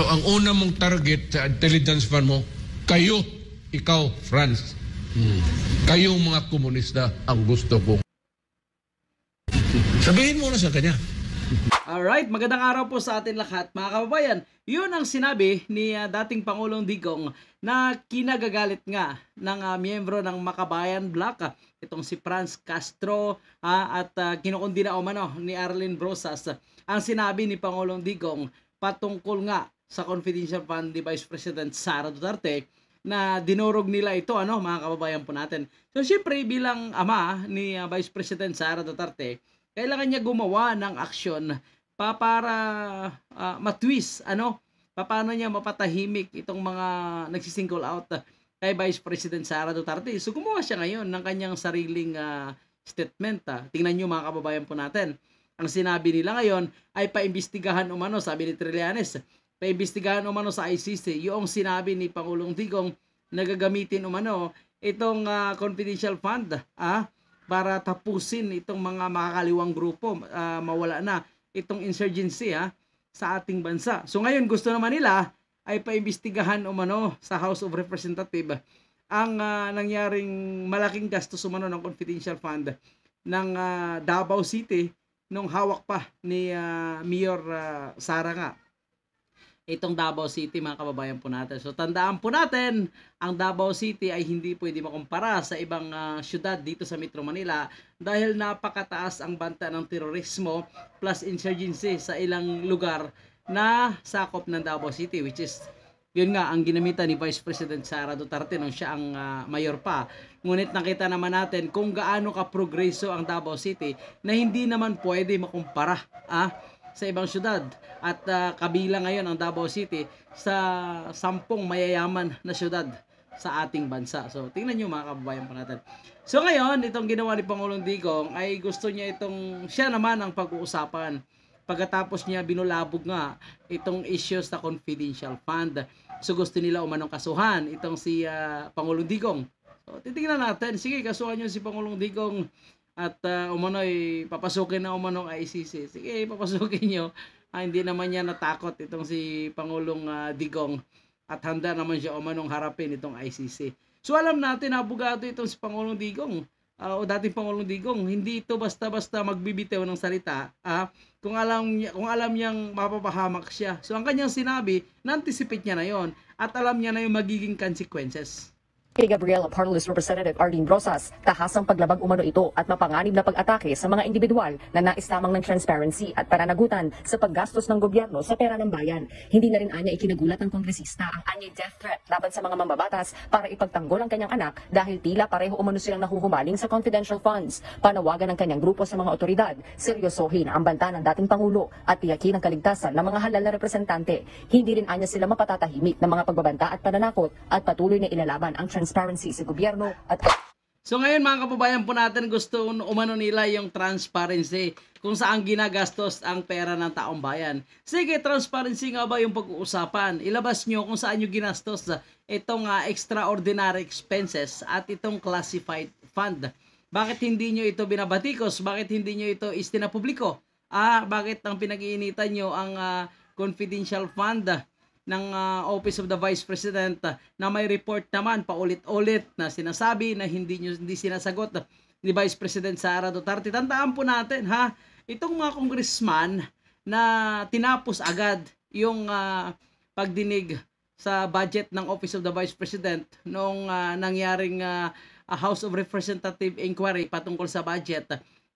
So ang una mong target sa intelligence fund mo, ikaw, France. Kayong mga komunista ang gusto kong. Sabihin mo na sa kanya. Alright, magandang araw po sa atin lahat mga kababayan. Yun ang sinabi ni dating Pangulong Digong na kinagagalit nga ng miyembro ng Makabayan Bloc, itong si Franz Castro at kinukundi na umano ni Arlene Brosas. Ang sinabi ni Pangulong Digong patungkol nga sa confidential fund ni Vice President Sara Duterte na dinurog nila ito, mga kababayan po natin. So syempre bilang ama ni Vice President Sara Duterte, kailangan niya gumawa ng aksyon para matwist, paano niya mapatahimik itong mga nagsisingle out kay Vice President Sara Duterte. So gumawa siya ngayon ng kanyang sariling statement. Tingnan niyo mga kababayan po natin. Ang sinabi nila ngayon ay paimbestigahan umano, sabi ni Trillanes, paimbestigahan umano sa ICC yung sinabi ni Pangulong Digong na gagamitin umano itong confidential fund para tapusin itong mga makakaliwang grupo, mawala na itong insurgency sa ating bansa. So ngayon gusto naman nila ay paimbestigahan umano sa House of Representatives ang nangyaring malaking gastos umano ng confidential fund ng Davao City nung hawak pa ni Mayor Sara nga itong Davao City, mga kababayan po natin. So tandaan po natin, ang Davao City ay hindi pwede makumpara sa ibang syudad dito sa Metro Manila dahil napakataas ang banta ng terorismo plus insurgency sa ilang lugar na sakop ng Davao City, which is yun nga ang ginamitan ni Vice President Sara Duterte nung siya ang mayor pa. Ngunit nakita naman natin kung gaano ka-progreso ang Davao City na hindi naman pwede makumpara sa ibang syudad. At kabilang ngayon ang Davao City sa 10 mayayaman na syudad sa ating bansa. So tingnan nyo mga kababayan po natin. So ngayon, itong ginawa ni Pangulong Digong ay gusto niya siya naman ang pag-uusapan. Pagkatapos niya binulabog nga itong issues sa confidential fund. So gusto nila umanong kasuhan itong si Pangulong Digong. So titingnan natin, sige kasuhan nyo si Pangulong Digong at umano'y papasukin na umanong ICC. Sige, papasukin nyo. Hindi naman niya natakot itong si Pangulong Digong at handa naman siya umanong harapin itong ICC. So alam natin, abogado itong si Pangulong Digong o dating Pangulong Digong. Hindi ito basta-basta magbibitaw ng salita kung alam niyang mapapahamak siya. So ang kanyang sinabi, na-anticipate niya na yon at alam niya na yung magiging consequences. Kay Gabriel Parle's Representative Arlene Brosas, tahasang paglabag umano ito at mapanganib na pag-atake sa mga individual na nais lamang ng transparency at pananagutan sa paggastos ng gobyerno sa pera ng bayan. Hindi na rin anya ikinagulat ng kongresista ang anyay death threat laban sa mga mambabatas para ipagtanggol ang kanyang anak dahil tila pareho umano silang nahuhumaling sa confidential funds. Panawagan ng kanyang grupo sa mga otoridad, seryosohin ang banta ng dating Pangulo at tiyakin ang kaligtasan ng mga halal na representante. Hindi rin anya sila mapatatahimik ng mga pagbabanta at pananakot at patuloy na ilalaban ang transparency sa gobyerno at... So ngayon mga kababayan po natin, gusto umano nila yung transparency kung saan ginagastos ang pera ng taong bayan. Sige, transparency nga ba yung pag-uusapan? Ilabas nyo kung saan nyo ginastos itong extraordinary expenses at itong classified fund. Bakit hindi nyo ito binabatikos? Bakit hindi nyo ito istinapubliko? Bakit ang pinag-iinitan nyo ang confidential fund ng Office of the Vice President na may report naman paulit-ulit na sinasabi na hindi sinasagot ni Vice President Sara Duterte. Tandaan po natin itong mga congressman na tinapos agad yung pagdinig sa budget ng Office of the Vice President noong nangyaring House of Representative inquiry patungkol sa budget.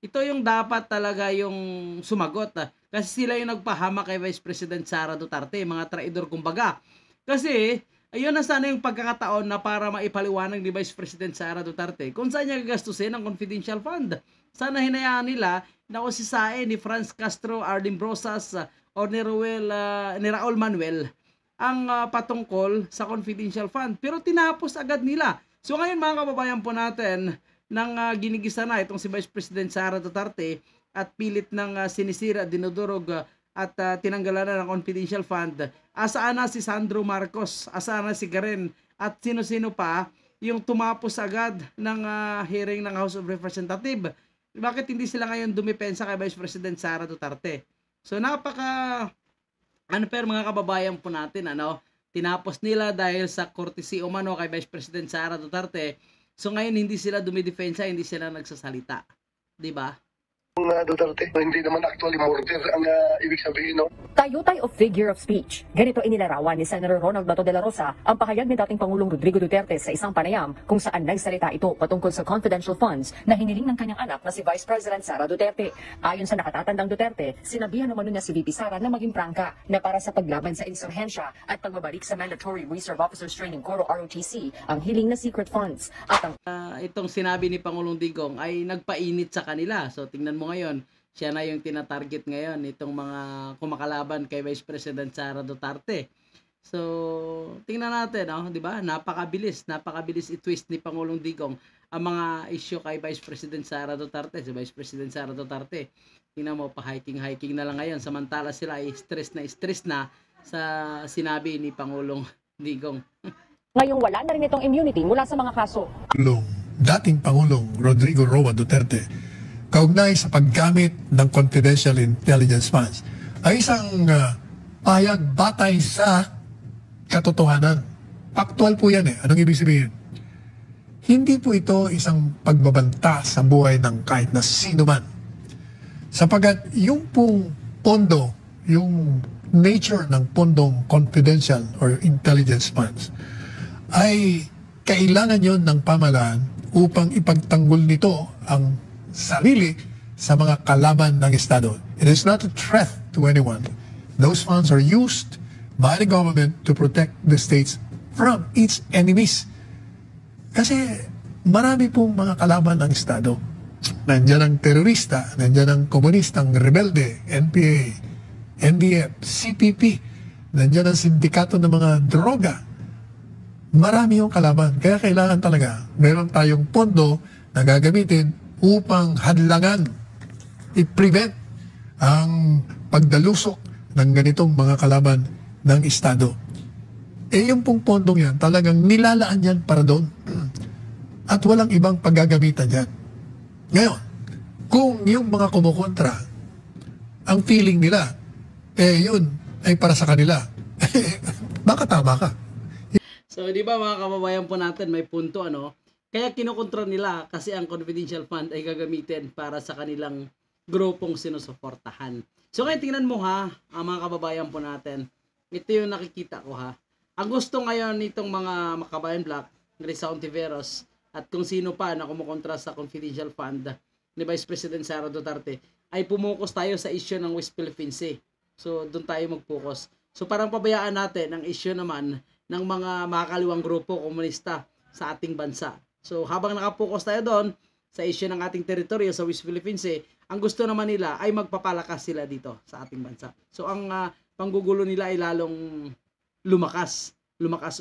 Ito yung dapat talaga yung sumagot. Kasi sila yung nagpahamak kay Vice President Sara Duterte, mga traidor kumbaga. Kasi ayun na sana yung pagkakataon na para maipaliwanag ni Vice President Sara Duterte kung saan niya gagastusin ang confidential fund. Sana hinayaan nila na usisain ni Franz Castro, Arlene Brosas o ni Raul Manuel ang patungkol sa confidential fund. Pero tinapos agad nila. So ngayon mga kababayan po natin, nang ginigisa na itong si Vice President Sara Duterte at pilit ng sinisira, dinudurog at tinanggalan na ng confidential fund. Asaan na si Sandro Marcos, asaan na si Karen at sino-sino pa yung tumapos agad ng hearing ng House of Representatives. Bakit hindi sila ngayon dumipensa kay Vice President Sara Duterte? So Unfair mga kababayan po natin, ano, tinapos nila dahil sa courtesy umano kay Vice President Sara Duterte. So ngayon hindi sila dumidefensa, hindi sila nagsasalita. 'Di ba? Duterte. Hindi naman actually murder ang ibig sabihin, no? Tayutay of figure of speech. Ganito inilarawan ni Senator Ronald Bato de la Rosa ang pahayag ni dating Pangulong Rodrigo Duterte sa isang panayam kung saan nagsalita ito patungkol sa confidential funds na hiniling ng kanyang anak na si Vice President Sara Duterte. Ayon sa nakatatandang Duterte, sinabihan naman niya si VP Sara na maging prangka na para sa paglaban sa insurhensya at pagbabalik sa Mandatory Reserve Officers Training Corps o ROTC ang hiling na secret funds at ang Itong sinabi ni Pangulong Digong ay nagpainit sa kanila. So tingnan mo ngayon, siya na yung tinatarget ngayon itong mga kumakalaban kay Vice President Sara Duterte. So tingnan natin, no, 'di ba? Napakabilis i-twist ni Pangulong Digong ang mga issue kay Vice President Sara Duterte. Si Vice President Sara Duterte, tingnan mo, pa-hiking na lang ngayon, samantala sila ay stress na sa sinabi ni Pangulong Digong. ngayong wala na rin itong immunity mula sa mga kaso. Dating Pangulong Rodrigo Roa Duterte kaugnay sa paggamit ng confidential intelligence funds ay isang pahayag batay sa katotohanan. Aktual po yan eh. Anong ibig sabihin? Hindi po ito isang pagbabanta sa buhay ng kahit na sino man. Sapagat yung pong pondo, yung nature ng pondong confidential or intelligence funds ay kailangan yon ng pamahalaan upang ipagtanggol nito ang sarili sa mga kalaban ng Estado. It is not a threat to anyone. Those funds are used by the government to protect the states from its enemies. Kasi marami pong mga kalaban ng Estado. Nandiyan ang terorista, nandiyan ang komunistang rebelde, NPA, NDF, CPP, nandiyan ang sindikato ng mga droga. Marami yung kalaban. Kaya kailangan talaga meron tayong pondo na gagamitin upang hadlangan, i-prevent ang pagdalusok ng ganitong mga kalaban ng Estado. Eh yung pong pondong yan, talagang nilalaan yan para doon. At walang ibang paggagamitan yan. Ngayon, kung yung mga kumukontra, ang feeling nila, yun ay para sa kanila, baka tama ka. So, di ba mga kababayan po natin, may punto, ano? Kaya kinukontra nila kasi ang confidential fund ay gagamitin para sa kanilang grupong sinusuportahan. So, ngayon tingnan mo ha, ang mga kababayan po natin. Ito yung nakikita ko ha. Ang gusto ngayon nitong mga Makabayan Black, Risa Ontiveros, at kung sino pa na kumukontra sa confidential fund ni Vice President Sara Duterte, ay pumukus tayo sa issue ng West Philippine Sea. So, doon tayo mag-focus. So, parang pabayaan natin ang issue naman ng mga makakaliwang grupo komunista sa ating bansa. So habang nakapokus tayo doon sa issue ng ating teritoryo sa West Philippine Sea, ang gusto naman nila ay magpapalakas sila dito sa ating bansa. So ang panggugulo nila ay lalong lumakas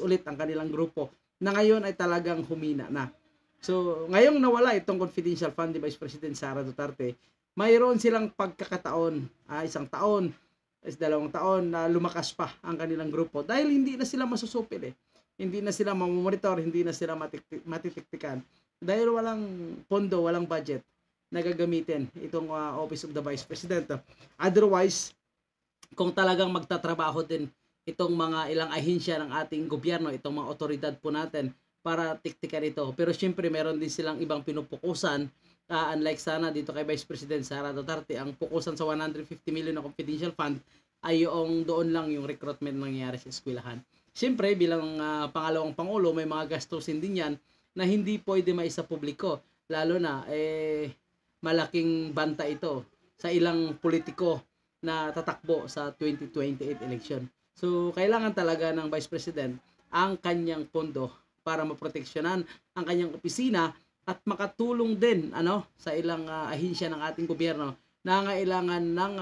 ulit ang kanilang grupo na ngayon ay talagang humina na. So ngayong nawala itong confidential fund ni Vice President Sara Duterte, mayroon silang pagkakataon, isang taon, 2 taon na lumakas pa ang kanilang grupo dahil hindi na sila masusupil eh. Hindi na sila mamonitor, hindi na sila matitiktikan dahil walang pondo, walang budget na gagamitin itong Office of the Vice President. Otherwise, kung talagang magtatrabaho din itong mga ilang ahensya ng ating gobyerno, itong mga otoridad po natin para tiktikan ito. Pero syempre meron din silang ibang pinupukusan. Unlike sana dito kay Vice President Sara Duterte, ang pukusan sa 150 million na confidential fund ay yung doon lang yung recruitment nangyayari sa eskwelahan. Siyempre, bilang pangalawang pangulo, may mga gastusin din yan na hindi pwede maisa publiko. Lalo na, malaking banta ito sa ilang politiko na tatakbo sa 2028 election. So, kailangan talaga ng Vice President ang kanyang pondo para maproteksyonan ang kanyang opisina at makatulong din sa ilang ahensya ng ating gobyerno na ngailangan ng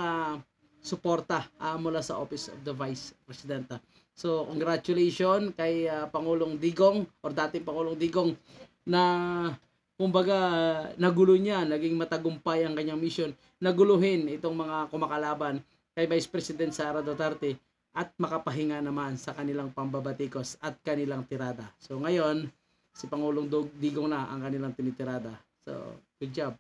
suporta mula sa Office of the Vice President. So, congratulations kay Pangulong Digong or dating Pangulong Digong na kumbaga nagulo niya, naging matagumpay ang kanyang mission, naguluhin itong mga kumakalaban kay Vice President Sara Duterte at makapahinga naman sa kanilang pambabatikos at kanilang tirada. So, ngayon, si Pangulong Digong na ang kanilang tinitirada. So, good job.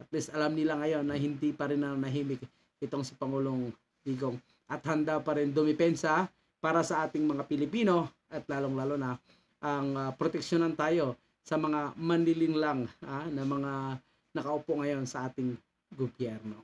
At least alam nila ngayon na hindi pa rin nanahimik itong si Pangulong Digong. at handa pa rin dumipensa para sa ating mga Pilipino at lalong-lalo na ang proteksyonan tayo sa mga manlilinglang na mga nakaupo ngayon sa ating gobyerno.